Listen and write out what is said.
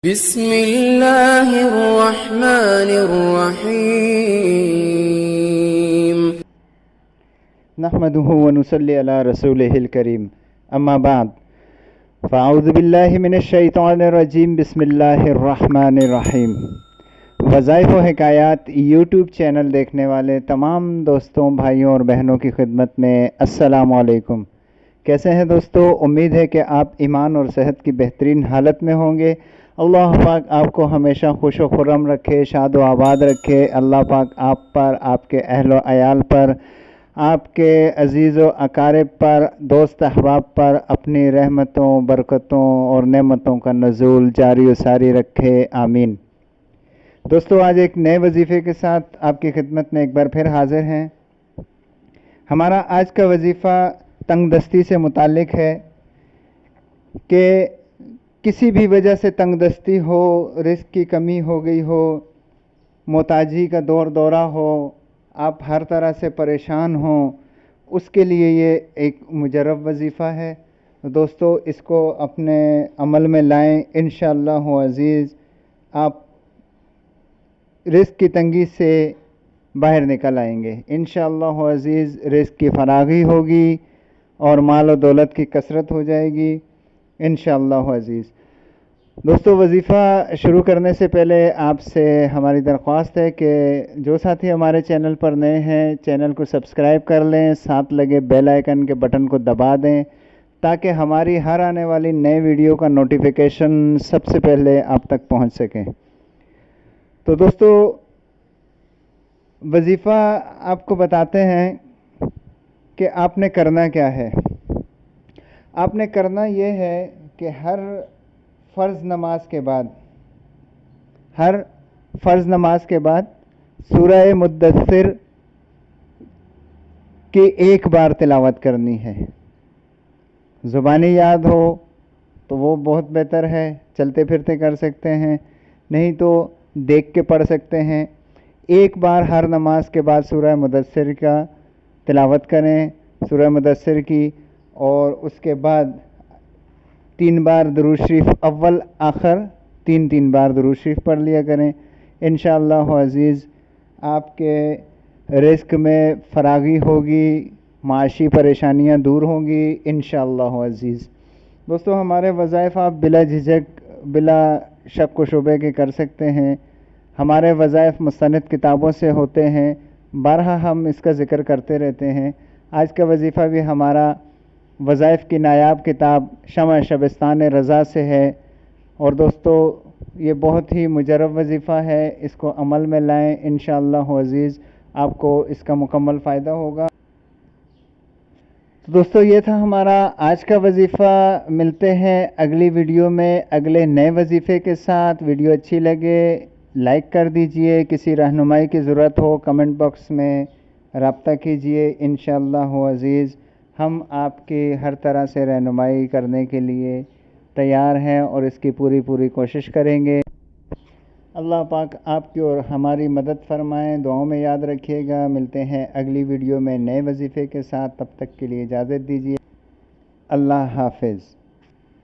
بسم اللہ الرحمن الرحیم نحمده ونصلی علی رسولہ الکریم اما بعد فاعوذ باللہ من الشیطان الرجیم بسم اللہ الرحمن الرحیم۔ وظائف و حکایات یوٹیوب چینل دیکھنے والے تمام دوستوں، بھائیوں اور بہنوں کی خدمت میں السلام علیکم۔ کیسے ہیں دوستو؟ امید ہے کہ آپ ایمان اور صحت کی بہترین حالت میں ہوں گے۔ اللہ پاک آپ کو ہمیشہ خوش و خرم رکھے، شاد و آباد رکھے۔ اللہ پاک آپ پر، آپ کے اہل و عیال پر، آپ کے عزیز و اقارب پر، دوست احباب پر اپنی رحمتوں، برکتوں اور نعمتوں کا نزول جاری و ساری رکھے، آمین۔ دوستو، آج ایک نئے وظیفے کے ساتھ آپ کی خدمت میں ایک بار پھر حاضر ہیں۔ ہمارا آج کا وظیفہ تنگ دستی سے متعلق ہے کہ کسی بھی وجہ سے تنگ دستی ہو، رزق کی کمی ہو گئی ہو، محتاجی کا دورہ ہو، آپ ہر طرح سے پریشان ہوں، اس کے لیے یہ ایک مجرب وظیفہ ہے۔ دوستو، اس کو اپنے عمل میں لائیں، انشاءاللہ عزیز آپ رزق کی تنگی سے باہر نکل آئیں گے۔ انشاءاللہ عزیز رزق کی فراغی ہوگی اور مال و دولت کی کثرت ہو جائے گی انشاءاللہ عزیز۔ دوستو، وظیفہ شروع کرنے سے پہلے آپ سے ہماری درخواست ہے کہ جو ساتھی ہمارے چینل پر نئے ہیں، چینل کو سبسکرائب کر لیں، ساتھ لگے بیل آئیکن کے بٹن کو دبا دیں تاکہ ہماری ہر آنے والی نئے ویڈیو کا نوٹیفیکیشن سب سے پہلے آپ تک پہنچ سکے۔ تو دوستو، وظیفہ آپ کو بتاتے ہیں کہ آپ نے کرنا کیا ہے۔ آپ نے کرنا یہ ہے کہ ہر فرض نماز کے بعد سورہ مدثر کی ایک بار تلاوت کرنی ہے۔ زبانی یاد ہو تو وہ بہت بہتر ہے، چلتے پھرتے کر سکتے ہیں، نہیں تو دیکھ کے پڑھ سکتے ہیں۔ ایک بار ہر نماز کے بعد سورہ مدثر کا تلاوت کریں، سورہ مدثر کی، اور اس کے بعد 3 بار درود شریف، اول آخر 3 بار درود شریف پڑھ لیا کریں۔ انشاءاللہ عزیز آپ کے رزق میں فراغی ہوگی، معاشی پریشانیاں دور ہوں گی انشاءاللہ عزیز۔ دوستو، ہمارے وظائف آپ بلا جھجک، بلا شک و شبے کے کر سکتے ہیں۔ ہمارے وظائف مستند کتابوں سے ہوتے ہیں، بارہا ہم اس کا ذکر کرتے رہتے ہیں۔ آج کا وظیفہ بھی ہمارا وظائف کی نایاب کتاب شمع شبستان رضا سے ہے، اور دوستو یہ بہت ہی مجرب وظیفہ ہے، اس کو عمل میں لائیں، انشاءاللہ عزیز آپ کو اس کا مکمل فائدہ ہوگا۔ تو دوستو، یہ تھا ہمارا آج کا وظیفہ۔ ملتے ہیں اگلی ویڈیو میں اگلے نئے وظیفے کے ساتھ۔ ویڈیو اچھی لگے لائک کر دیجئے، کسی رہنمائی کی ضرورت ہو کمنٹ باکس میں رابطہ کیجئے انشاءاللہ عزیز۔ ہم آپ کی ہر طرح سے رہنمائی کرنے کے لیے تیار ہیں اور اس کی پوری کوشش کریں گے۔ اللہ پاک آپ کی اور ہماری مدد فرمائیں، دعاؤں میں یاد رکھیے گا۔ ملتے ہیں اگلی ویڈیو میں نئے وظیفے کے ساتھ، تب تک کے لیے اجازت دیجیے۔ اللہ حافظ۔